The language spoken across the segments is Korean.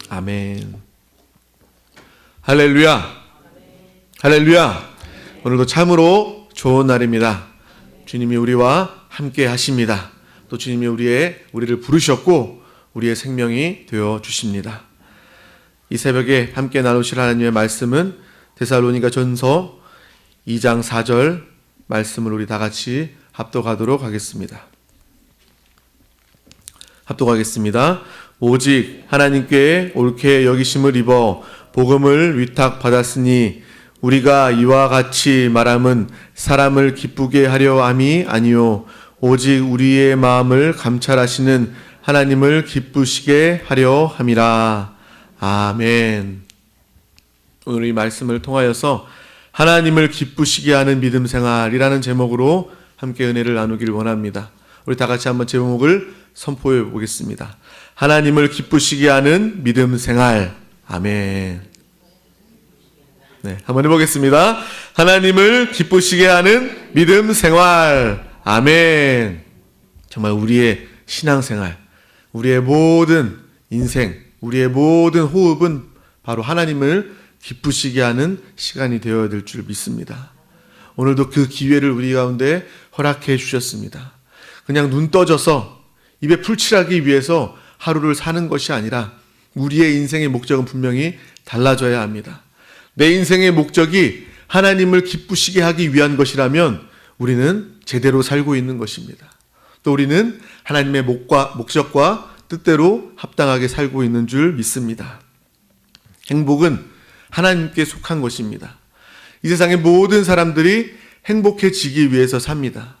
아멘. 할렐루야. 할렐루야. 오늘도 참으로 좋은 날입니다. 주님이 우리와 함께 하십니다. 또 주님이 우리를 부르셨고 우리의 생명이 되어 주십니다. 이 새벽에 함께 나누실 하나님의 말씀은 데살로니가 전서 2장 4절 말씀을 우리 다 같이 합독하도록 하겠습니다. 합독하겠습니다. 오직 하나님께 옳게 여기심을 입어 복음을 위탁받았으니 우리가 이와 같이 말함은 사람을 기쁘게 하려 함이 아니요 오직 우리의 마음을 감찰하시는 하나님을 기쁘시게 하려 함이라. 아멘. 오늘 이 말씀을 통하여서 하나님을 기쁘시게 하는 믿음 생활이라는 제목으로 함께 은혜를 나누기를 원합니다. 우리 다 같이 한번 제목을 선포해 보겠습니다. 하나님을 기쁘시게 하는 믿음 생활. 아멘. 네, 한번 해보겠습니다. 하나님을 기쁘시게 하는 믿음 생활. 아멘. 정말 우리의 신앙생활, 우리의 모든 인생, 우리의 모든 호흡은 바로 하나님을 기쁘시게 하는 시간이 되어야 될 줄 믿습니다. 오늘도 그 기회를 우리 가운데 허락해 주셨습니다. 그냥 눈 떠져서 입에 풀칠하기 위해서 하루를 사는 것이 아니라 우리의 인생의 목적은 분명히 달라져야 합니다. 내 인생의 목적이 하나님을 기쁘시게 하기 위한 것이라면 우리는 제대로 살고 있는 것입니다. 또 우리는 하나님의 목적과 뜻대로 합당하게 살고 있는 줄 믿습니다. 행복은 하나님께 속한 것입니다. 이 세상의 모든 사람들이 행복해지기 위해서 삽니다.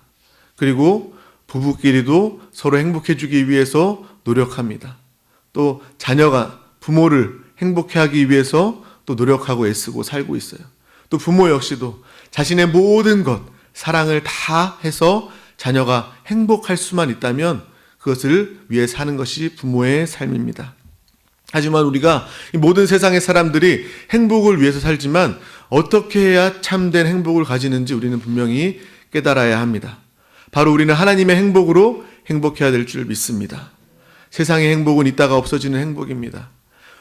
그리고 부부끼리도 서로 행복해지기 위해서 노력합니다. 또 자녀가 부모를 행복해하기 위해서 또 노력하고 애쓰고 살고 있어요. 또 부모 역시도 자신의 모든 것, 사랑을 다 해서 자녀가 행복할 수만 있다면 그것을 위해 사는 것이 부모의 삶입니다. 하지만 우리가 이 모든 세상의 사람들이 행복을 위해서 살지만 어떻게 해야 참된 행복을 가지는지 우리는 분명히 깨달아야 합니다. 바로 우리는 하나님의 행복으로 행복해야 될 줄 믿습니다. 세상의 행복은 있다가 없어지는 행복입니다.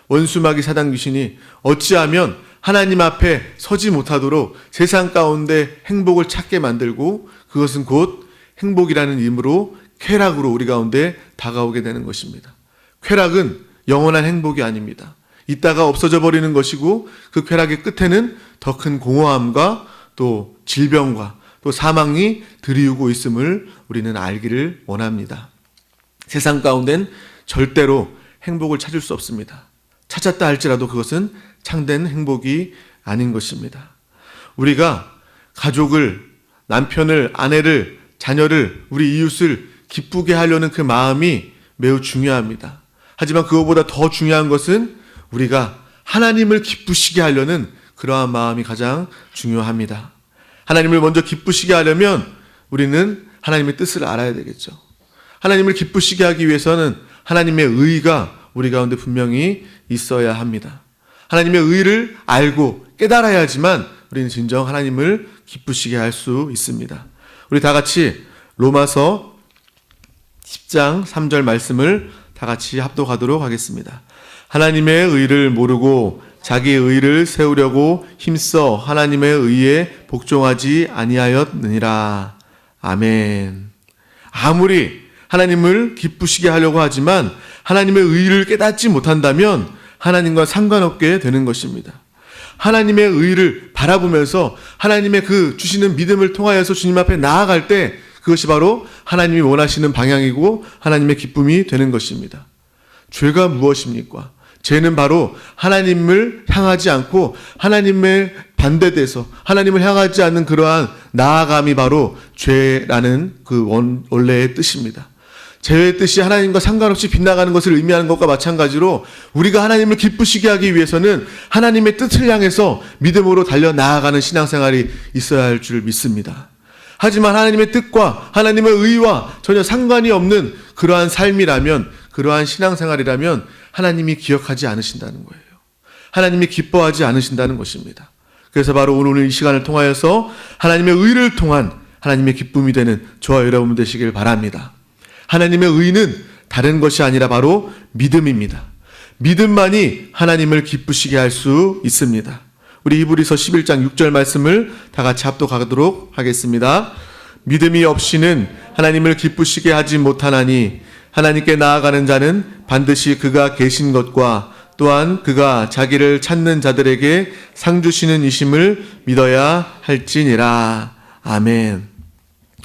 원수마귀 사단 귀신이 어찌하면 하나님 앞에 서지 못하도록 세상 가운데 행복을 찾게 만들고 그것은 곧 행복이라는 이름으로 쾌락으로 우리 가운데 다가오게 되는 것입니다. 쾌락은 영원한 행복이 아닙니다. 있다가 없어져 버리는 것이고 그 쾌락의 끝에는 더 큰 공허함과 또 질병과 또 사망이 들이우고 있음을 우리는 알기를 원합니다. 세상 가운데는 절대로 행복을 찾을 수 없습니다. 찾았다 할지라도 그것은 참된 행복이 아닌 것입니다. 우리가 가족을, 남편을, 아내를, 자녀를, 우리 이웃을 기쁘게 하려는 그 마음이 매우 중요합니다. 하지만 그것보다 더 중요한 것은 우리가 하나님을 기쁘시게 하려는 그러한 마음이 가장 중요합니다. 하나님을 먼저 기쁘시게 하려면 우리는 하나님의 뜻을 알아야 되겠죠. 하나님을 기쁘시게 하기 위해서는 하나님의 의가 우리 가운데 분명히 있어야 합니다. 하나님의 의를 알고 깨달아야지만 우리는 진정 하나님을 기쁘시게 할 수 있습니다. 우리 다 같이 로마서 10장 3절 말씀을 다 같이 합독하도록 하겠습니다. 하나님의 의를 모르고 자기의 의를 세우려고 힘써 하나님의 의에 복종하지 아니하였느니라. 아멘. 아무리 하나님을 기쁘시게 하려고 하지만 하나님의 의를 깨닫지 못한다면 하나님과 상관없게 되는 것입니다. 하나님의 의를 바라보면서 하나님의 그 주시는 믿음을 통하여서 주님 앞에 나아갈 때 그것이 바로 하나님이 원하시는 방향이고 하나님의 기쁨이 되는 것입니다. 죄가 무엇입니까? 죄는 바로 하나님을 향하지 않고 하나님의 반대돼서 하나님을 향하지 않는 그러한 나아감이 바로 죄라는 그 원래의 뜻입니다. 죄의 뜻이 하나님과 상관없이 빗나가는 것을 의미하는 것과 마찬가지로 우리가 하나님을 기쁘시게 하기 위해서는 하나님의 뜻을 향해서 믿음으로 달려 나아가는 신앙생활이 있어야 할 줄 믿습니다. 하지만 하나님의 뜻과 하나님의 의와 전혀 상관이 없는 그러한 삶이라면, 그러한 신앙생활이라면 하나님이 기억하지 않으신다는 거예요. 하나님이 기뻐하지 않으신다는 것입니다. 그래서 바로 오늘 이 시간을 통하여서 하나님의 의를 통한 하나님의 기쁨이 되는 저와 여러분 되시길 바랍니다. 하나님의 의는 다른 것이 아니라 바로 믿음입니다. 믿음만이 하나님을 기쁘시게 할 수 있습니다. 우리 히브리서 11장 6절 말씀을 다 같이 합독하도록 하겠습니다. 믿음이 없이는 하나님을 기쁘시게 하지 못하나니 하나님께 나아가는 자는 반드시 그가 계신 것과 또한 그가 자기를 찾는 자들에게 상 주시는 이심을 믿어야 할지니라. 아멘.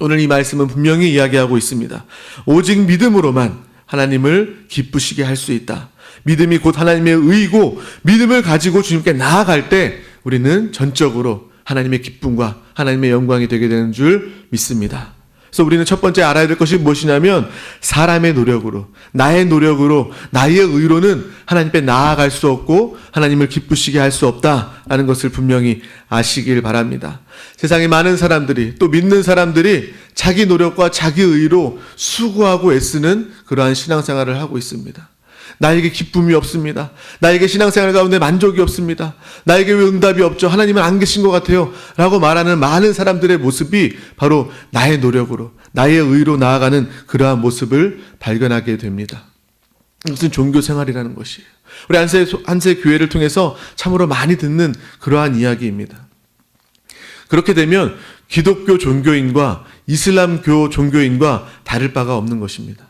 오늘 이 말씀은 분명히 이야기하고 있습니다. 오직 믿음으로만 하나님을 기쁘시게 할 수 있다. 믿음이 곧 하나님의 의이고 믿음을 가지고 주님께 나아갈 때 우리는 전적으로 하나님의 기쁨과 하나님의 영광이 되게 되는 줄 믿습니다. 그래서 우리는 첫 번째 알아야 될 것이 무엇이냐면 사람의 노력으로, 나의 노력으로, 나의 의로는 하나님께 나아갈 수 없고 하나님을 기쁘시게 할 수 없다라는 것을 분명히 아시길 바랍니다. 세상에 많은 사람들이, 또 믿는 사람들이 자기 노력과 자기 의로 수고하고 애쓰는 그러한 신앙생활을 하고 있습니다. 나에게 기쁨이 없습니다. 나에게 신앙생활 가운데 만족이 없습니다. 나에게 왜 응답이 없죠? 하나님은 안 계신 것 같아요. 라고 말하는 많은 사람들의 모습이 바로 나의 노력으로, 나의 의로 나아가는 그러한 모습을 발견하게 됩니다. 이것은 종교생활이라는 것이에요. 우리 한세 교회를 통해서 참으로 많이 듣는 그러한 이야기입니다. 그렇게 되면 기독교 종교인과 이슬람교 종교인과 다를 바가 없는 것입니다.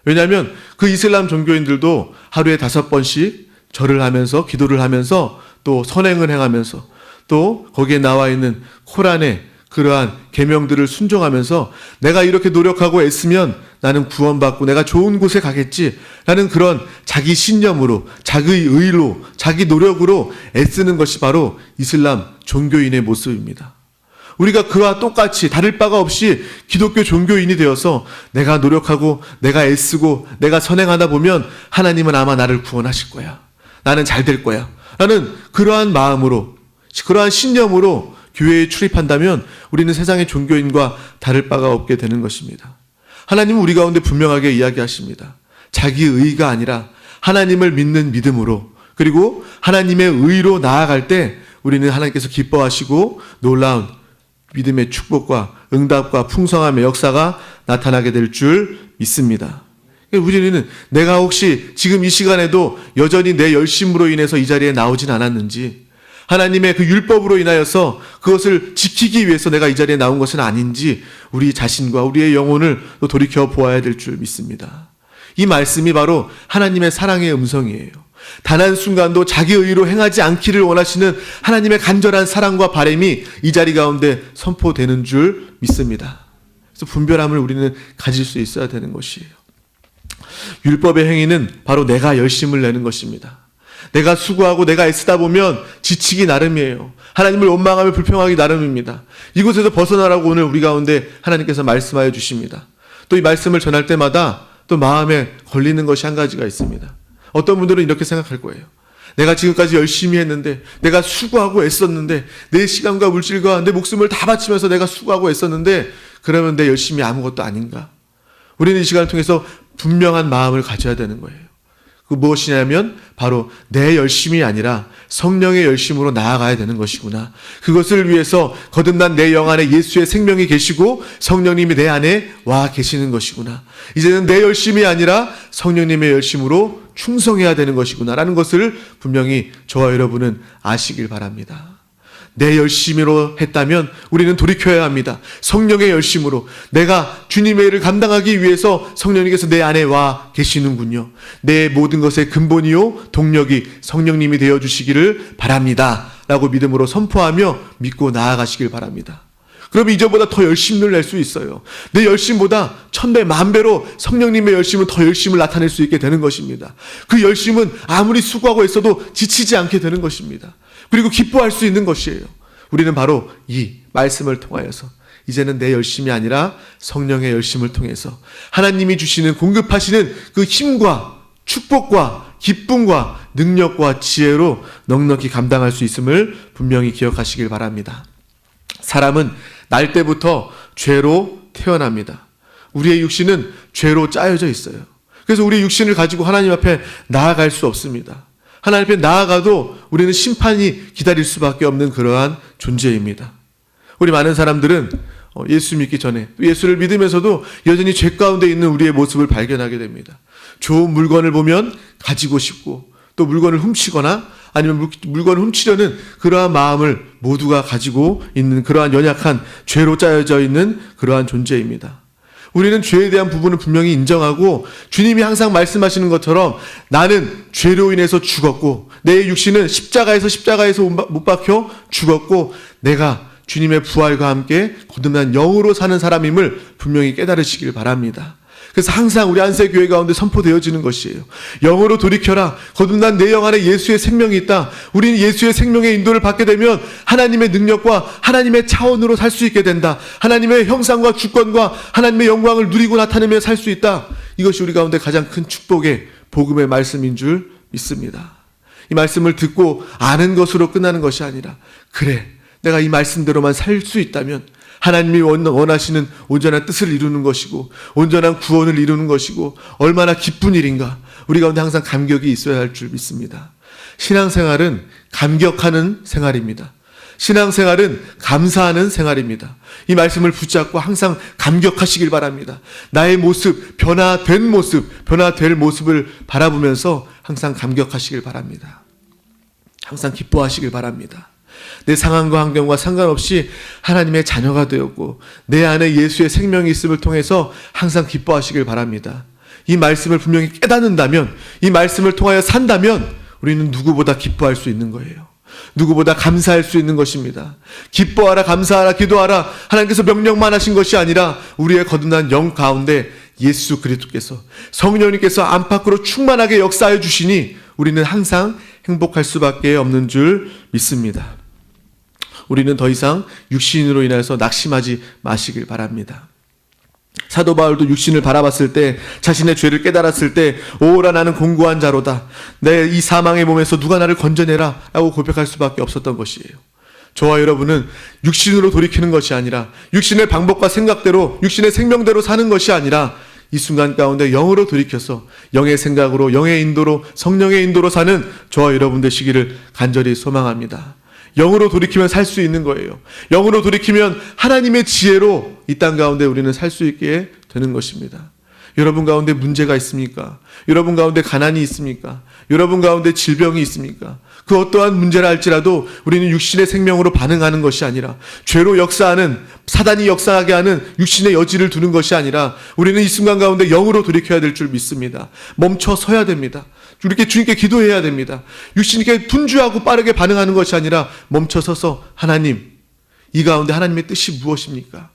왜냐하면 그 이슬람 종교인들도 하루에 5번씩 절을 하면서 기도를 하면서 또 선행을 행하면서 또 거기에 나와 있는 코란의 그러한 계명들을 순종하면서 내가 이렇게 노력하고 애쓰면 나는 구원받고 내가 좋은 곳에 가겠지 라는 그런 자기 신념으로, 자기 의로, 자기 노력으로 애쓰는 것이 바로 이슬람 종교인의 모습입니다. 우리가 그와 똑같이 다를 바가 없이 기독교 종교인이 되어서 내가 노력하고 내가 애쓰고 내가 선행하다 보면 하나님은 아마 나를 구원하실 거야. 나는 잘 될 거야. 라는 그러한 마음으로, 그러한 신념으로 교회에 출입한다면 우리는 세상의 종교인과 다를 바가 없게 되는 것입니다. 하나님은 우리 가운데 분명하게 이야기하십니다. 자기 의가 아니라 하나님을 믿는 믿음으로, 그리고 하나님의 의로 나아갈 때 우리는 하나님께서 기뻐하시고 놀라운 믿음의 축복과 응답과 풍성함의 역사가 나타나게 될 줄 믿습니다. 우리는 내가 혹시 지금 이 시간에도 여전히 내 열심으로 인해서 이 자리에 나오진 않았는지, 하나님의 그 율법으로 인하여서 그것을 지키기 위해서 내가 이 자리에 나온 것은 아닌지 우리 자신과 우리의 영혼을 또 돌이켜 보아야 될 줄 믿습니다. 이 말씀이 바로 하나님의 사랑의 음성이에요. 단 한순간도 자기 의로 행하지 않기를 원하시는 하나님의 간절한 사랑과 바람이 이 자리 가운데 선포되는 줄 믿습니다. 그래서 분별함을 우리는 가질 수 있어야 되는 것이에요. 율법의 행위는 바로 내가 열심을 내는 것입니다. 내가 수고하고 내가 애쓰다 보면 지치기 나름이에요. 하나님을 원망하며 불평하기 나름입니다. 이곳에서 벗어나라고 오늘 우리 가운데 하나님께서 말씀하여 주십니다. 또 이 말씀을 전할 때마다 또 마음에 걸리는 것이 한 가지가 있습니다. 어떤 분들은 이렇게 생각할 거예요. 내가 지금까지 열심히 했는데, 내가 수고하고 애썼는데, 내 시간과 물질과 내 목숨을 다 바치면서 내가 수고하고 애썼는데 그러면 내 열심이 아무것도 아닌가? 우리는 이 시간을 통해서 분명한 마음을 가져야 되는 거예요. 그 무엇이냐면 바로 내 열심이 아니라 성령의 열심으로 나아가야 되는 것이구나. 그것을 위해서 거듭난 내 영 안에 예수의 생명이 계시고 성령님이 내 안에 와 계시는 것이구나. 이제는 내 열심이 아니라 성령님의 열심으로 충성해야 되는 것이구나 라는 것을 분명히 저와 여러분은 아시길 바랍니다. 내 열심으로 했다면 우리는 돌이켜야 합니다. 성령의 열심으로 내가 주님의 일을 감당하기 위해서 성령님께서 내 안에 와 계시는군요. 내 모든 것의 근본이요 동력이 성령님이 되어주시기를 바랍니다 라고 믿음으로 선포하며 믿고 나아가시길 바랍니다. 그러면 이전보다 더 열심을 낼 수 있어요. 내 열심보다 1000배, 10,000배로 성령님의 열심은 더 열심을 나타낼 수 있게 되는 것입니다. 그 열심은 아무리 수고하고 있어도 지치지 않게 되는 것입니다. 그리고 기뻐할 수 있는 것이에요. 우리는 바로 이 말씀을 통하여서 이제는 내 열심이 아니라 성령의 열심을 통해서 하나님이 주시는 공급하시는 그 힘과 축복과 기쁨과 능력과 지혜로 넉넉히 감당할 수 있음을 분명히 기억하시길 바랍니다. 사람은 날 때부터 죄로 태어납니다. 우리의 육신은 죄로 짜여져 있어요. 그래서 우리의 육신을 가지고 하나님 앞에 나아갈 수 없습니다. 하나님 앞에 나아가도 우리는 심판이 기다릴 수밖에 없는 그러한 존재입니다. 우리 많은 사람들은 예수 믿기 전에 예수를 믿으면서도 여전히 죄 가운데 있는 우리의 모습을 발견하게 됩니다. 좋은 물건을 보면 가지고 싶고 또 물건을 훔치거나 아니면 물건을 훔치려는 그러한 마음을 모두가 가지고 있는 그러한 연약한 죄로 짜여져 있는 그러한 존재입니다. 우리는 죄에 대한 부분을 분명히 인정하고 주님이 항상 말씀하시는 것처럼 나는 죄로 인해서 죽었고 내 육신은 십자가에서 못 박혀 죽었고 내가 주님의 부활과 함께 거듭난 영으로 사는 사람임을 분명히 깨달으시길 바랍니다. 그래서 항상 우리 안세교회 가운데 선포되어지는 것이에요. 영으로 돌이켜라. 거듭난 내 영 안에 예수의 생명이 있다. 우리는 예수의 생명의 인도를 받게 되면 하나님의 능력과 하나님의 차원으로 살 수 있게 된다. 하나님의 형상과 주권과 하나님의 영광을 누리고 나타내며 살 수 있다. 이것이 우리 가운데 가장 큰 축복의 복음의 말씀인 줄 믿습니다. 이 말씀을 듣고 아는 것으로 끝나는 것이 아니라 그래, 내가 이 말씀대로만 살 수 있다면 하나님이 원하시는 온전한 뜻을 이루는 것이고 온전한 구원을 이루는 것이고 얼마나 기쁜 일인가. 우리 가운데 항상 감격이 있어야 할 줄 믿습니다. 신앙생활은 감격하는 생활입니다. 신앙생활은 감사하는 생활입니다. 이 말씀을 붙잡고 항상 감격하시길 바랍니다. 나의 모습, 변화될 모습을 바라보면서 항상 감격하시길 바랍니다. 항상 기뻐하시길 바랍니다. 내 상황과 환경과 상관없이 하나님의 자녀가 되었고 내 안에 예수의 생명이 있음을 통해서 항상 기뻐하시길 바랍니다. 이 말씀을 분명히 깨닫는다면, 이 말씀을 통하여 산다면 우리는 누구보다 기뻐할 수 있는 거예요. 누구보다 감사할 수 있는 것입니다. 기뻐하라, 감사하라, 기도하라. 하나님께서 명령만 하신 것이 아니라 우리의 거듭난 영 가운데 예수 그리스도께서 성령님께서 안팎으로 충만하게 역사해 주시니 우리는 항상 행복할 수밖에 없는 줄 믿습니다. 우리는 더 이상 육신으로 인해서 낙심하지 마시길 바랍니다. 사도 바울도 육신을 바라봤을 때 자신의 죄를 깨달았을 때 오라 나는 공고한 자로다. 내 이 사망의 몸에서 누가 나를 건져내라 라고 고백할 수밖에 없었던 것이에요. 저와 여러분은 육신으로 돌이키는 것이 아니라 육신의 방법과 생각대로 육신의 생명대로 사는 것이 아니라 이 순간 가운데 영으로 돌이켜서 영의 생각으로 영의 인도로 성령의 인도로 사는 저와 여러분 되시기를 간절히 소망합니다. 영으로 돌이키면 살 수 있는 거예요. 영으로 돌이키면 하나님의 지혜로 이 땅 가운데 우리는 살 수 있게 되는 것입니다. 여러분 가운데 문제가 있습니까? 여러분 가운데 가난이 있습니까? 여러분 가운데 질병이 있습니까? 그 어떠한 문제라 할지라도 우리는 육신의 생명으로 반응하는 것이 아니라 죄로 역사하는 사단이 역사하게 하는 육신의 여지를 두는 것이 아니라 우리는 이 순간 가운데 영으로 돌이켜야 될 줄 믿습니다. 멈춰 서야 됩니다. 이렇게 주님께 기도해야 됩니다. 육신께 분주하고 빠르게 반응하는 것이 아니라 멈춰 서서 하나님, 이 가운데 하나님의 뜻이 무엇입니까?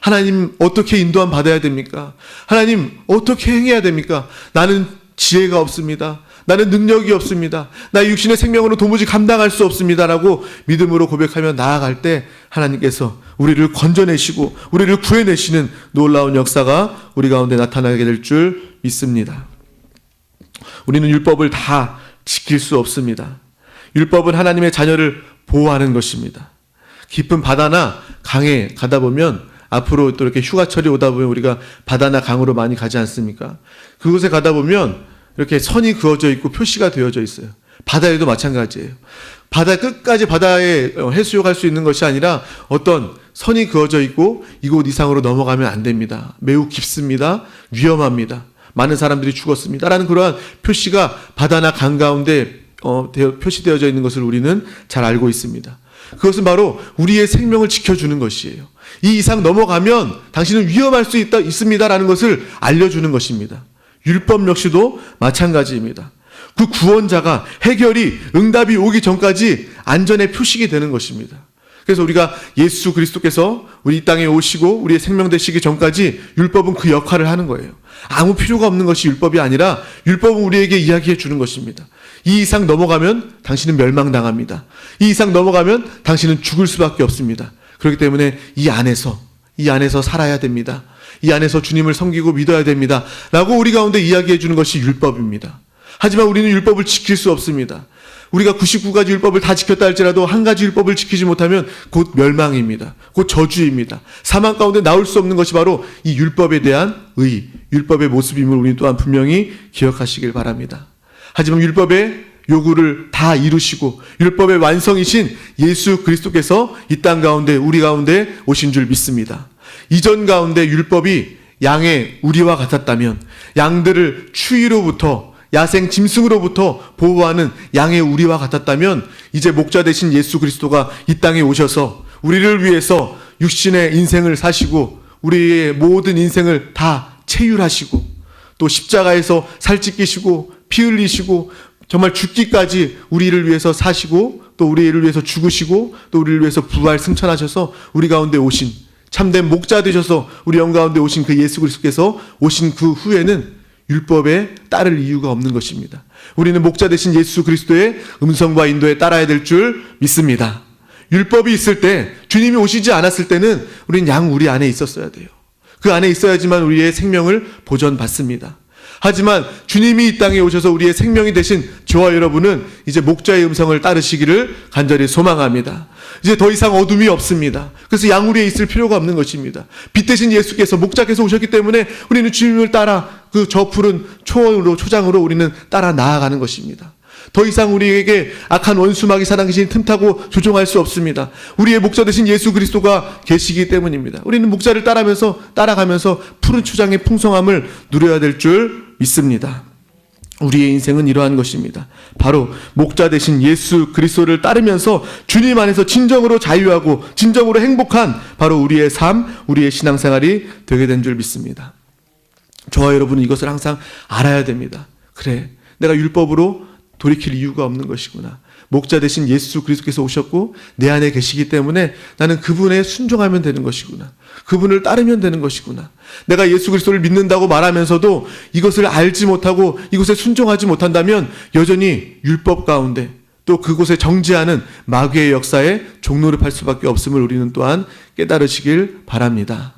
하나님 어떻게 인도함 받아야 됩니까? 하나님 어떻게 행해야 됩니까? 나는 지혜가 없습니다. 나는 능력이 없습니다. 나의 육신의 생명으로 도무지 감당할 수 없습니다 라고 믿음으로 고백하며 나아갈 때 하나님께서 우리를 건져내시고 우리를 구해내시는 놀라운 역사가 우리 가운데 나타나게 될 줄 믿습니다. 우리는 율법을 다 지킬 수 없습니다. 율법은 하나님의 자녀를 보호하는 것입니다. 깊은 바다나 강에 가다 보면 앞으로 또 이렇게 휴가철이 오다 보면 우리가 바다나 강으로 많이 가지 않습니까? 그곳에 가다 보면 이렇게 선이 그어져 있고 표시가 되어져 있어요. 바다에도 마찬가지예요. 바다 끝까지 바다에 해수욕할 수 있는 것이 아니라 어떤 선이 그어져 있고 이곳 이상으로 넘어가면 안 됩니다. 매우 깊습니다. 위험합니다. 많은 사람들이 죽었습니다. 라는 그러한 표시가 바다나 강 가운데 표시되어져 있는 것을 우리는 잘 알고 있습니다. 그것은 바로 우리의 생명을 지켜주는 것이에요. 이 이상 넘어가면 당신은 위험할 수 있습니다라는 것을 알려주는 것입니다. 율법 역시도 마찬가지입니다. 그 구원자가 해결이 응답이 오기 전까지 안전의 표식이 되는 것입니다. 그래서 우리가 예수 그리스도께서 우리 이 땅에 오시고 우리의 생명 되시기 전까지 율법은 그 역할을 하는 거예요. 아무 필요가 없는 것이 율법이 아니라 율법은 우리에게 이야기해 주는 것입니다. 이 이상 넘어가면 당신은 멸망당합니다. 이 이상 넘어가면 당신은 죽을 수밖에 없습니다. 그렇기 때문에 이 안에서 살아야 됩니다. 이 안에서 주님을 섬기고 믿어야 됩니다. 라고 우리 가운데 이야기해 주는 것이 율법입니다. 하지만 우리는 율법을 지킬 수 없습니다. 우리가 99가지 율법을 다 지켰다 할지라도 한 가지 율법을 지키지 못하면 곧 멸망입니다. 곧 저주입니다. 사망 가운데 나올 수 없는 것이 바로 이 율법에 대한 율법의 모습임을 우리 또한 분명히 기억하시길 바랍니다. 하지만 율법의 요구를 다 이루시고 율법의 완성이신 예수 그리스도께서 이 땅 가운데 우리 가운데 오신 줄 믿습니다. 이전 가운데 율법이 양의 우리와 같았다면, 양들을 추위로부터, 야생 짐승으로부터 보호하는 양의 우리와 같았다면, 이제 목자 되신 예수 그리스도가 이 땅에 오셔서 우리를 위해서 육신의 인생을 사시고 우리의 모든 인생을 다 체휼하시고 또 십자가에서 살찌끼시고 피 흘리시고 정말 죽기까지 우리를 위해서 사시고 또 우리를 위해서 죽으시고 또 우리를 위해서 부활 승천하셔서 우리 가운데 오신 참된 목자 되셔서 우리 영 가운데 오신 그 예수 그리스도께서 오신 그 후에는 율법에 따를 이유가 없는 것입니다. 우리는 목자 되신 예수 그리스도의 음성과 인도에 따라야 될 줄 믿습니다. 율법이 있을 때, 주님이 오시지 않았을 때는 우리는 양 우리 안에 있었어야 돼요. 그 안에 있어야지만 우리의 생명을 보전받습니다. 하지만 주님이 이 땅에 오셔서 우리의 생명이 되신 저와 여러분은 이제 목자의 음성을 따르시기를 간절히 소망합니다. 이제 더 이상 어둠이 없습니다. 그래서 양 우리에 있을 필요가 없는 것입니다. 빛 대신 예수께서, 목자께서 오셨기 때문에 우리는 주님을 따라 그 저 푸른 초원으로, 초장으로 우리는 따라 나아가는 것입니다. 더 이상 우리에게 악한 원수 마귀 사단 귀신이 틈타고 조종할 수 없습니다. 우리의 목자 되신 예수 그리스도가 계시기 때문입니다. 우리는 목자를 따라가면서 푸른 초장의 풍성함을 누려야 될 줄 믿습니다. 우리의 인생은 이러한 것입니다. 바로 목자 되신 예수 그리스도를 따르면서 주님 안에서 진정으로 자유하고 진정으로 행복한 바로 우리의 삶, 우리의 신앙생활이 되게 된 줄 믿습니다. 저와 여러분은 이것을 항상 알아야 됩니다. 그래, 내가 율법으로 돌이킬 이유가 없는 것이구나. 목자 되신 예수 그리스도께서 오셨고 내 안에 계시기 때문에 나는 그분에 순종하면 되는 것이구나. 그분을 따르면 되는 것이구나. 내가 예수 그리스도를 믿는다고 말하면서도 이것을 알지 못하고 이것에 순종하지 못한다면 여전히 율법 가운데 또 그곳에 정죄하는 마귀의 역사에 종노릇할 수밖에 없음을 우리는 또한 깨달으시길 바랍니다.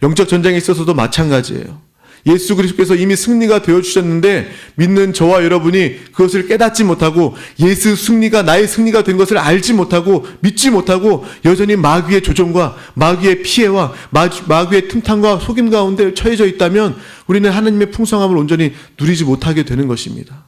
영적 전쟁에 있어서도 마찬가지예요. 예수 그리스도께서 이미 승리가 되어주셨는데 믿는 저와 여러분이 그것을 깨닫지 못하고 예수 승리가 나의 승리가 된 것을 알지 못하고 믿지 못하고 여전히 마귀의 조종과 마귀의 피해와 마귀의 틈탕과 속임 가운데 처해져 있다면 우리는 하나님의 풍성함을 온전히 누리지 못하게 되는 것입니다.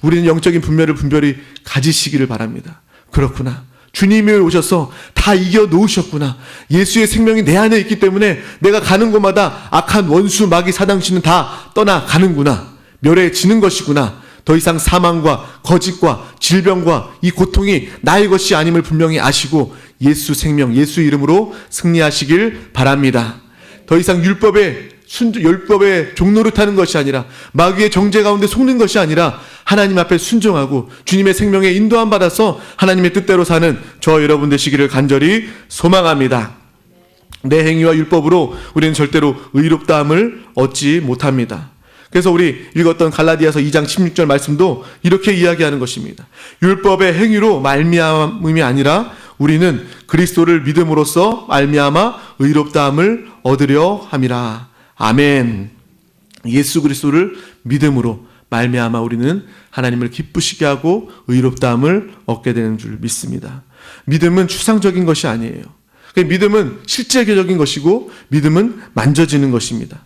우리는 영적인 분별을 분별히 가지시기를 바랍니다. 그렇구나. 주님이 오셔서 다 이겨 놓으셨구나. 예수의 생명이 내 안에 있기 때문에 내가 가는 곳마다 악한 원수 마귀 사당신은 다 떠나가는구나. 멸해지는 것이구나. 더 이상 사망과 거짓과 질병과 이 고통이 나의 것이 아님을 분명히 아시고 예수 생명, 예수 이름으로 승리하시길 바랍니다. 더 이상 율법에 종노릇하는 것이 아니라 마귀의 정죄 가운데 속는 것이 아니라 하나님 앞에 순종하고 주님의 생명에 인도함 받아서 하나님의 뜻대로 사는 저와 여러분 되시기를 간절히 소망합니다. 내 행위와 율법으로 우리는 절대로 의롭다함을 얻지 못합니다. 그래서 우리 읽었던 갈라디아서 2장 16절 말씀도 이렇게 이야기하는 것입니다. 율법의 행위로 말미암음이 아니라 우리는 그리스도를 믿음으로써 말미암아 의롭다함을 얻으려 함이라. 아멘. 예수 그리스도를 믿음으로 말미암아 우리는 하나님을 기쁘시게 하고 의롭다함을 얻게 되는 줄 믿습니다. 믿음은 추상적인 것이 아니에요. 믿음은 실제적인 것이고 믿음은 만져지는 것입니다.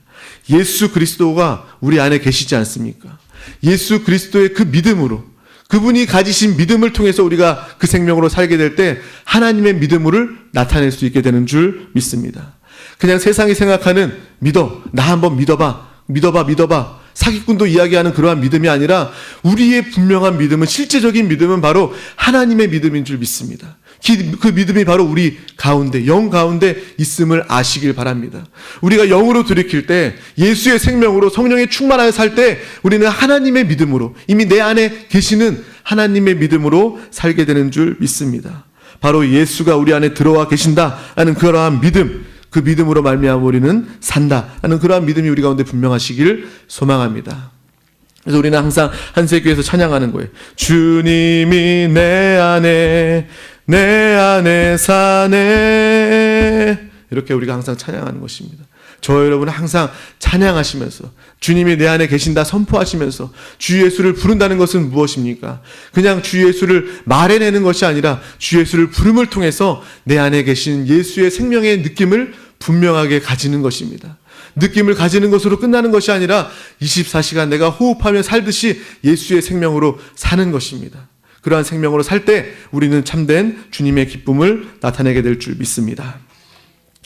예수 그리스도가 우리 안에 계시지 않습니까? 예수 그리스도의 그 믿음으로, 그분이 가지신 믿음을 통해서 우리가 그 생명으로 살게 될 때 하나님의 믿음을 나타낼 수 있게 되는 줄 믿습니다. 그냥 세상이 생각하는 나 한번 믿어봐 사기꾼도 이야기하는 그러한 믿음이 아니라 우리의 분명한 믿음은, 실제적인 믿음은 바로 하나님의 믿음인 줄 믿습니다. 그 믿음이 바로 우리 가운데, 영 가운데 있음을 아시길 바랍니다. 우리가 영으로 돌이킬 때, 예수의 생명으로 성령에 충만하여 살 때 우리는 하나님의 믿음으로, 이미 내 안에 계시는 하나님의 믿음으로 살게 되는 줄 믿습니다. 바로 예수가 우리 안에 들어와 계신다라는 그러한 믿음, 그 믿음으로 말미암아 우리는 산다 하는 그러한 믿음이 우리 가운데 분명하시길 소망합니다. 그래서 우리는 항상 한세교에서 찬양하는 거예요. 주님이 내 안에 사네. 이렇게 우리가 항상 찬양하는 것입니다. 저 여러분은 항상 찬양하시면서 주님이 내 안에 계신다 선포하시면서 주 예수를 부른다는 것은 무엇입니까? 그냥 주 예수를 말해내는 것이 아니라 주 예수를 부름을 통해서 내 안에 계신 예수의 생명의 느낌을 분명하게 가지는 것입니다. 느낌을 가지는 것으로 끝나는 것이 아니라 24시간 내가 호흡하며 살듯이 예수의 생명으로 사는 것입니다. 그러한 생명으로 살 때 우리는 참된 주님의 기쁨을 나타내게 될 줄 믿습니다.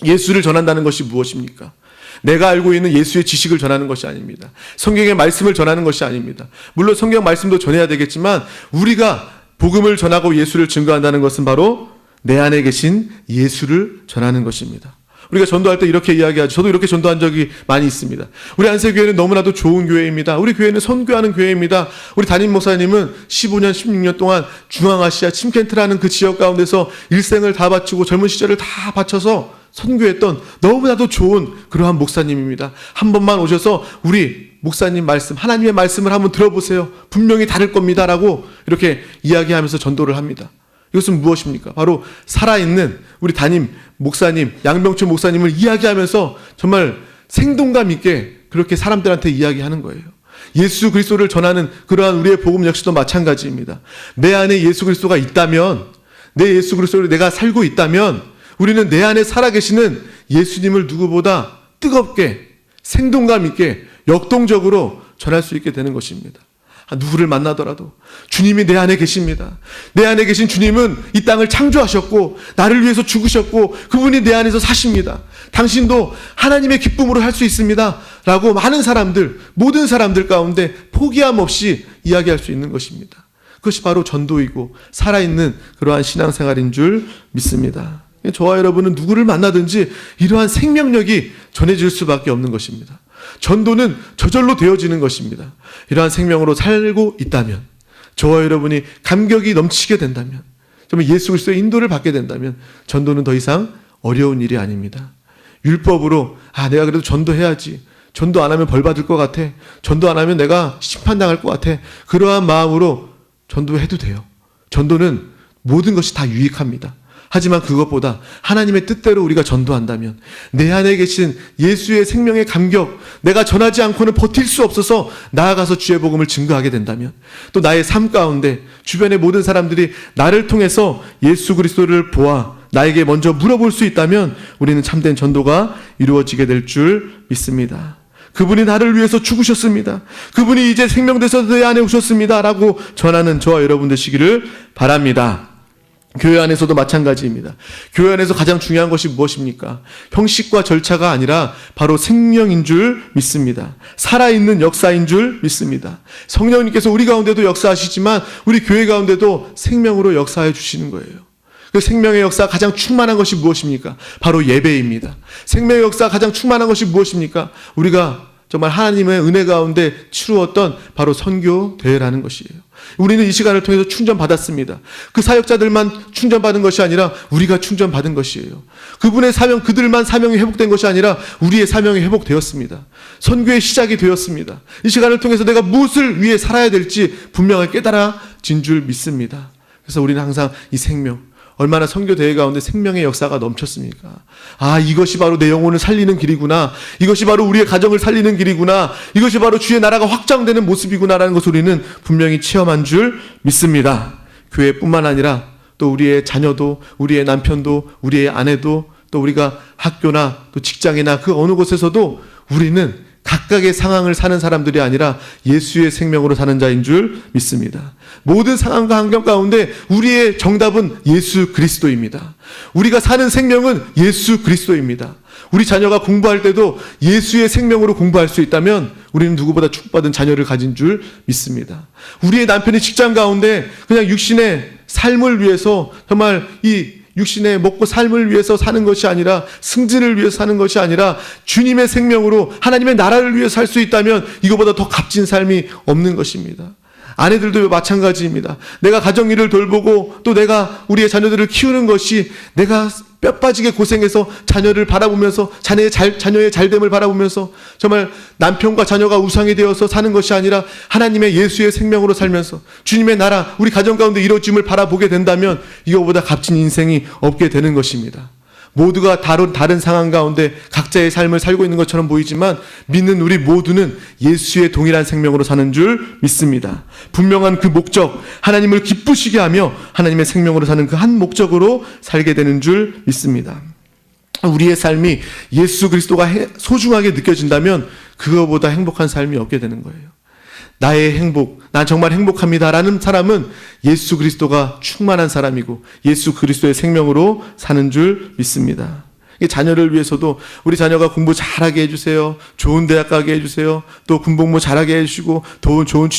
예수를 전한다는 것이 무엇입니까? 내가 알고 있는 예수의 지식을 전하는 것이 아닙니다. 성경의 말씀을 전하는 것이 아닙니다. 물론 성경 말씀도 전해야 되겠지만 우리가 복음을 전하고 예수를 증거한다는 것은 바로 내 안에 계신 예수를 전하는 것입니다. 우리가 전도할 때 이렇게 이야기하죠. 저도 이렇게 전도한 적이 많이 있습니다. 우리 안세교회는 너무나도 좋은 교회입니다. 우리 교회는 선교하는 교회입니다. 우리 담임 목사님은 15년, 16년 동안 중앙아시아 침켄트라는 그 지역 가운데서 일생을 다 바치고 젊은 시절을 다 바쳐서 선교했던 너무나도 좋은 그러한 목사님입니다. 한 번만 오셔서 우리 목사님 말씀, 하나님의 말씀을 한번 들어보세요. 분명히 다를 겁니다. 라고 이렇게 이야기하면서 전도를 합니다. 이것은 무엇입니까? 바로 살아있는 우리 담임 목사님, 양병철 목사님을 이야기하면서 정말 생동감 있게 그렇게 사람들한테 이야기하는 거예요. 예수 그리스도를 전하는 그러한 우리의 복음 역시도 마찬가지입니다. 내 안에 예수 그리스도가 있다면, 내 예수 그리스도를 내가 살고 있다면 우리는 내 안에 살아계시는 예수님을 누구보다 뜨겁게 생동감 있게 역동적으로 전할 수 있게 되는 것입니다. 누구를 만나더라도 주님이 내 안에 계십니다. 내 안에 계신 주님은 이 땅을 창조하셨고 나를 위해서 죽으셨고 그분이 내 안에서 사십니다. 당신도 하나님의 기쁨으로 할 수 있습니다. 라고 많은 사람들, 모든 사람들 가운데 포기함 없이 이야기할 수 있는 것입니다. 그것이 바로 전도이고 살아있는 그러한 신앙생활인 줄 믿습니다. 저와 여러분은 누구를 만나든지 이러한 생명력이 전해질 수밖에 없는 것입니다. 전도는 저절로 되어지는 것입니다. 이러한 생명으로 살고 있다면, 저와 여러분이 감격이 넘치게 된다면, 정말 예수 그리스도의 인도를 받게 된다면 전도는 더 이상 어려운 일이 아닙니다. 율법으로 내가 그래도 전도해야지, 전도 안 하면 벌 받을 것 같아, 전도 안 하면 내가 심판당할 것 같아, 그러한 마음으로 전도해도 돼요. 전도는 모든 것이 다 유익합니다. 하지만 그것보다 하나님의 뜻대로 우리가 전도한다면, 내 안에 계신 예수의 생명의 감격, 내가 전하지 않고는 버틸 수 없어서 나아가서 주의 복음을 증거하게 된다면, 또 나의 삶 가운데 주변의 모든 사람들이 나를 통해서 예수 그리스도를 보아 나에게 먼저 물어볼 수 있다면 우리는 참된 전도가 이루어지게 될 줄 믿습니다. 그분이 나를 위해서 죽으셨습니다. 그분이 이제 생명돼서 내 안에 오셨습니다. 라고 전하는 저와 여러분 되시기를 바랍니다. 교회 안에서도 마찬가지입니다. 교회 안에서 가장 중요한 것이 무엇입니까? 형식과 절차가 아니라 바로 생명인 줄 믿습니다. 살아있는 역사인 줄 믿습니다. 성령님께서 우리 가운데도 역사하시지만 우리 교회 가운데도 생명으로 역사해 주시는 거예요. 그 생명의 역사 가장 충만한 것이 무엇입니까? 바로 예배입니다. 생명의 역사 가장 충만한 것이 무엇입니까? 우리가 정말 하나님의 은혜 가운데 치루었던 바로 선교 대회라는 것이에요. 우리는 이 시간을 통해서 충전받았습니다. 그 사역자들만 충전받은 것이 아니라 우리가 충전받은 것이에요. 그분의 사명, 그들만 사명이 회복된 것이 아니라 우리의 사명이 회복되었습니다. 선교의 시작이 되었습니다. 이 시간을 통해서 내가 무엇을 위해 살아야 될지 분명하게 깨달아진 줄 믿습니다. 그래서 우리는 항상 이 생명, 얼마나 선교 대회 가운데 생명의 역사가 넘쳤습니까? 이것이 바로 내 영혼을 살리는 길이구나. 이것이 바로 우리의 가정을 살리는 길이구나. 이것이 바로 주의 나라가 확장되는 모습이구나라는 것을 우리는 분명히 체험한 줄 믿습니다. 교회뿐만 아니라 또 우리의 자녀도, 우리의 남편도, 우리의 아내도, 또 우리가 학교나 또 직장이나 그 어느 곳에서도 우리는 각각의 상황을 사는 사람들이 아니라 예수의 생명으로 사는 자인 줄 믿습니다. 모든 상황과 환경 가운데 우리의 정답은 예수 그리스도입니다. 우리가 사는 생명은 예수 그리스도입니다. 우리 자녀가 공부할 때도 예수의 생명으로 공부할 수 있다면 우리는 누구보다 축복받은 자녀를 가진 줄 믿습니다. 우리의 남편이 직장 가운데 그냥 육신의 삶을 위해서 정말 이 육신의 먹고 삶을 위해서 사는 것이 아니라 승진을 위해서 사는 것이 아니라 주님의 생명으로 하나님의 나라를 위해서 살 수 있다면 이거보다 더 값진 삶이 없는 것입니다. 아내들도 마찬가지입니다. 내가 가정일을 돌보고 또 내가 우리의 자녀들을 키우는 것이 내가 뼈 빠지게 고생해서 자녀를 바라보면서 자녀의 잘됨을 바라보면서 정말 남편과 자녀가 우상이 되어서 사는 것이 아니라 하나님의 예수의 생명으로 살면서 주님의 나라 우리 가정 가운데 이루어짐을 바라보게 된다면 이거보다 값진 인생이 없게 되는 것입니다. 모두가 다른 상황 가운데 각자의 삶을 살고 있는 것처럼 보이지만 믿는 우리 모두는 예수의 동일한 생명으로 사는 줄 믿습니다. 분명한 그 목적, 하나님을 기쁘시게 하며 하나님의 생명으로 사는 그 한 목적으로 살게 되는 줄 믿습니다. 우리의 삶이 예수 그리스도가 소중하게 느껴진다면 그거보다 행복한 삶이 없게 되는 거예요. 나의 행복, 난 정말 행복합니다 라는 사람은 예수 그리스도가 충만한 사람이고 예수 그리스도의 생명으로 사는 줄 믿습니다. 이 자녀를 위해서도 우리 자녀가 공부 잘하게 해주세요. 좋은 대학 가게 해주세요. 또 군복무 잘하게 해주시고 좋은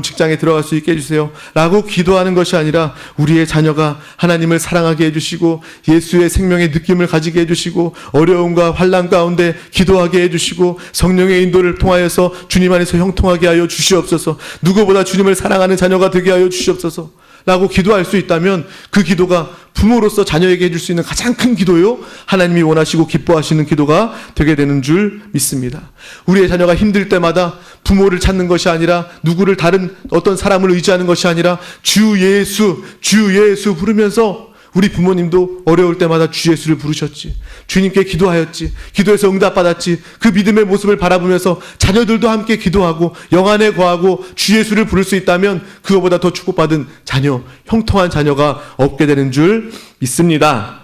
직장에 들어갈 수 있게 해주세요. 라고 기도하는 것이 아니라 우리의 자녀가 하나님을 사랑하게 해주시고 예수의 생명의 느낌을 가지게 해주시고 어려움과 환난 가운데 기도하게 해주시고 성령의 인도를 통하여서 주님 안에서 형통하게 하여 주시옵소서. 누구보다 주님을 사랑하는 자녀가 되게 하여 주시옵소서 라고 기도할 수 있다면 그 기도가 부모로서 자녀에게 해줄 수 있는 가장 큰 기도요, 하나님이 원하시고 기뻐하시는 기도가 되게 되는 줄 믿습니다. 우리의 자녀가 힘들 때마다 부모를 찾는 것이 아니라 누구를 다른 어떤 사람을 의지하는 것이 아니라 주 예수 부르면서 우리 부모님도 어려울 때마다 주 예수를 부르셨지. 주님께 기도하였지. 기도해서 응답받았지. 그 믿음의 모습을 바라보면서 자녀들도 함께 기도하고 영안에 거하고 주 예수를 부를 수 있다면 그거보다 더 축복받은 자녀, 형통한 자녀가 얻게 되는 줄 믿습니다.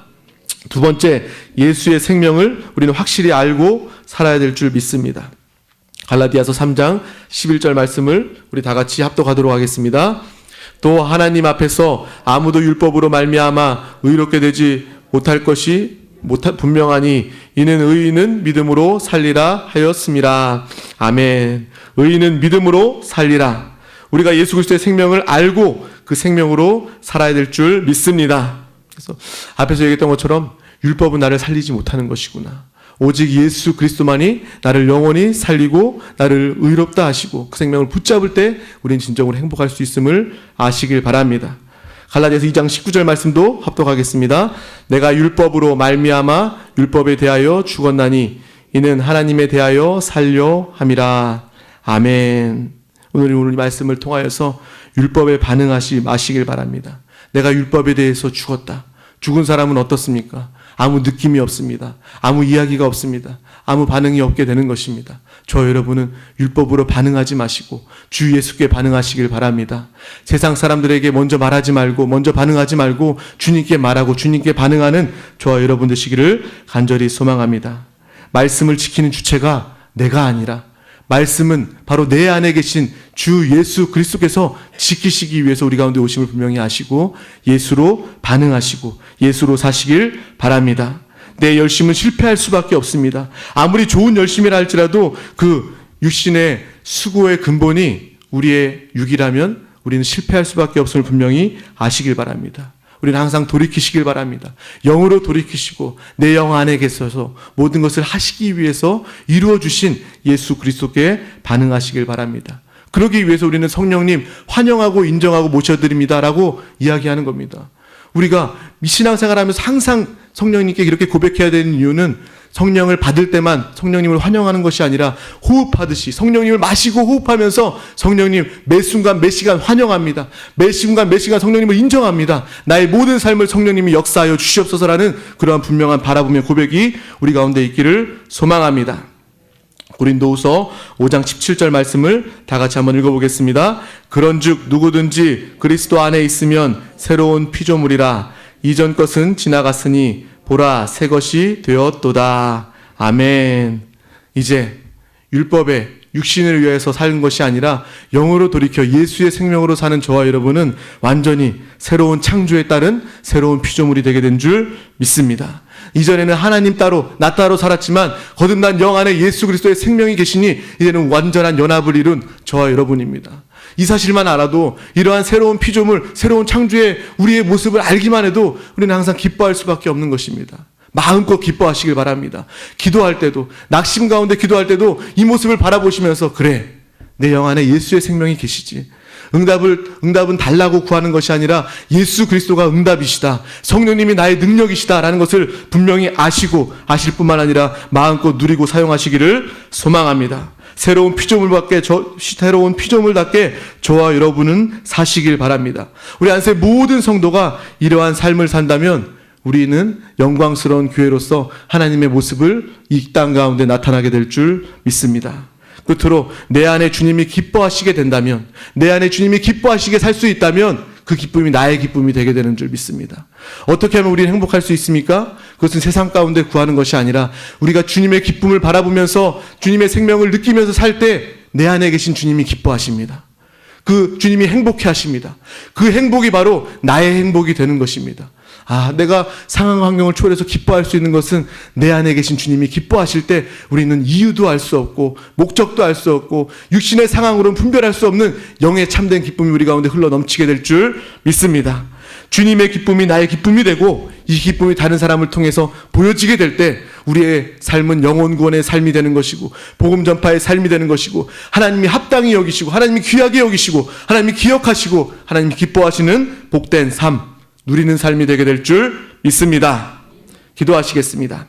두 번째, 예수의 생명을 우리는 확실히 알고 살아야 될 줄 믿습니다. 갈라디아서 3장 11절 말씀을 우리 다 같이 합독하도록 하겠습니다. 또 하나님 앞에서 아무도 율법으로 말미암아 의롭게 되지 못할 것이 분명하니 이는 의인은 믿음으로 살리라 하였음이라. 아멘. 의인은 믿음으로 살리라. 우리가 예수 그리스도의 생명을 알고 그 생명으로 살아야 될 줄 믿습니다. 그래서 앞에서 얘기했던 것처럼 율법은 나를 살리지 못하는 것이구나. 오직 예수 그리스도만이 나를 영원히 살리고 나를 의롭다 하시고 그 생명을 붙잡을 때 우리는 진정으로 행복할 수 있음을 아시길 바랍니다. 갈라디아서 2장 19절 말씀도 합독하겠습니다. 내가 율법으로 말미암아 율법에 대하여 죽었나니 이는 하나님에 대하여 살려 함이라. 아멘. 오늘 이 말씀을 통하여서 율법에 반응하시 마시길 바랍니다. 내가 율법에 대해서 죽었다. 죽은 사람은 어떻습니까? 아무 느낌이 없습니다. 아무 이야기가 없습니다. 아무 반응이 없게 되는 것입니다. 저 여러분은 율법으로 반응하지 마시고 주 예수께 반응하시길 바랍니다. 세상 사람들에게 먼저 말하지 말고 먼저 반응하지 말고 주님께 말하고 주님께 반응하는 저와 여러분 되시기를 간절히 소망합니다. 말씀을 지키는 주체가 내가 아니라 말씀은 바로 내 안에 계신 주 예수 그리스도께서 지키시기 위해서 우리 가운데 오심을 분명히 아시고 예수로 반응하시고 예수로 사시길 바랍니다. 내 열심은 실패할 수밖에 없습니다. 아무리 좋은 열심이라 할지라도 그 육신의 수고의 근본이 우리의 육이라면 우리는 실패할 수밖에 없음을 분명히 아시길 바랍니다. 우리는 항상 돌이키시길 바랍니다. 영으로 돌이키시고 내 영 안에 계셔서 모든 것을 하시기 위해서 이루어주신 예수 그리스도께 반응하시길 바랍니다. 그러기 위해서 우리는 성령님 환영하고 인정하고 모셔드립니다라고 이야기하는 겁니다. 우리가 신앙생활하면서 항상 성령님께 이렇게 고백해야 되는 이유는 성령을 받을 때만 성령님을 환영하는 것이 아니라 호흡하듯이 성령님을 마시고 호흡하면서 성령님 매 순간 매 시간 환영합니다. 매 순간 매 시간 성령님을 인정합니다. 나의 모든 삶을 성령님이 역사하여 주시옵소서라는 그러한 분명한 바라보며 고백이 우리 가운데 있기를 소망합니다. 고린도후서 5장 17절 말씀을 다 같이 한번 읽어보겠습니다. 그런즉 누구든지 그리스도 안에 있으면 새로운 피조물이라. 이전 것은 지나갔으니 보라 새 것이 되었도다. 아멘. 이제 율법에 육신을 위해서 사는 것이 아니라 영으로 돌이켜 예수의 생명으로 사는 저와 여러분은 완전히 새로운 창조에 따른 새로운 피조물이 되게 된 줄 믿습니다. 이전에는 하나님 따로 나 따로 살았지만 거듭난 영 안에 예수 그리스도의 생명이 계시니 이제는 완전한 연합을 이룬 저와 여러분입니다. 이 사실만 알아도 이러한 새로운 피조물, 새로운 창조의 우리의 모습을 알기만 해도 우리는 항상 기뻐할 수밖에 없는 것입니다. 마음껏 기뻐하시길 바랍니다. 기도할 때도, 낙심 가운데 기도할 때도 이 모습을 바라보시면서 그래, 내 영 안에 예수의 생명이 계시지. 응답은 달라고 구하는 것이 아니라 예수 그리스도가 응답이시다. 성령님이 나의 능력이시다라는 것을 분명히 아시고 아실 뿐만 아니라 마음껏 누리고 사용하시기를 소망합니다. 새로운 피조물답게 저와 여러분은 사시길 바랍니다. 우리 안새 모든 성도가 이러한 삶을 산다면 우리는 영광스러운 교회로서 하나님의 모습을 이 땅 가운데 나타나게 될 줄 믿습니다. 끝으로 내 안에 주님이 기뻐하시게 된다면, 내 안에 주님이 기뻐하시게 살 수 있다면 그 기쁨이 나의 기쁨이 되게 되는 줄 믿습니다. 어떻게 하면 우리는 행복할 수 있습니까? 그것은 세상 가운데 구하는 것이 아니라 우리가 주님의 기쁨을 바라보면서 주님의 생명을 느끼면서 살 때 내 안에 계신 주님이 기뻐하십니다. 그 주님이 행복해 하십니다. 그 행복이 바로 나의 행복이 되는 것입니다. 내가 상황 환경을 초월해서 기뻐할 수 있는 것은 내 안에 계신 주님이 기뻐하실 때 우리는 이유도 알 수 없고 목적도 알 수 없고 육신의 상황으로는 분별할 수 없는 영의 참된 기쁨이 우리 가운데 흘러 넘치게 될 줄 믿습니다. 주님의 기쁨이 나의 기쁨이 되고 이 기쁨이 다른 사람을 통해서 보여지게 될 때 우리의 삶은 영혼 구원의 삶이 되는 것이고 복음 전파의 삶이 되는 것이고 하나님이 합당히 여기시고 하나님이 귀하게 여기시고 하나님이 기억하시고 하나님이 기뻐하시는 복된 삶 누리는 삶이 되게 될 줄 믿습니다. 기도하시겠습니다.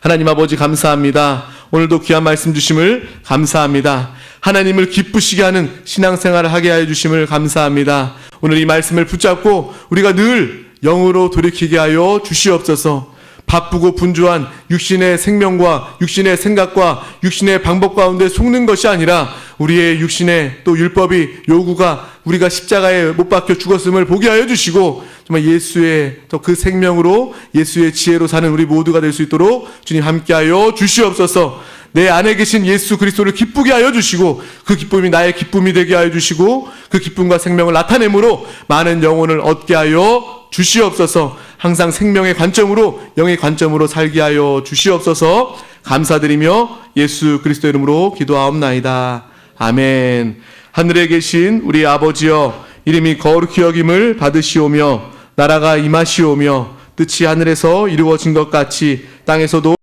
하나님 아버지 감사합니다. 오늘도 귀한 말씀 주심을 감사합니다. 하나님을 기쁘시게 하는 신앙생활을 하게 하여 주심을 감사합니다. 오늘 이 말씀을 붙잡고 우리가 늘 영으로 돌이키게 하여 주시옵소서. 바쁘고 분주한 육신의 생명과 육신의 생각과 육신의 방법 가운데 속는 것이 아니라 우리의 육신의 또 율법이 요구가 우리가 십자가에 못 박혀 죽었음을 보게 하여 주시고 정말 예수의 또 그 생명으로 예수의 지혜로 사는 우리 모두가 될 수 있도록 주님 함께하여 주시옵소서. 내 안에 계신 예수 그리스도를 기쁘게 하여 주시고 그 기쁨이 나의 기쁨이 되게 하여 주시고 그 기쁨과 생명을 나타내므로 많은 영혼을 얻게 하여 주시옵소서. 항상 생명의 관점으로 영의 관점으로 살게 하여 주시옵소서. 감사드리며 예수 그리스도 이름으로 기도하옵나이다. 아멘. 하늘에 계신 우리 아버지여 이름이 거룩히 여김을 받으시오며 나라가 임하시오며 뜻이 하늘에서 이루어진 것 같이 땅에서도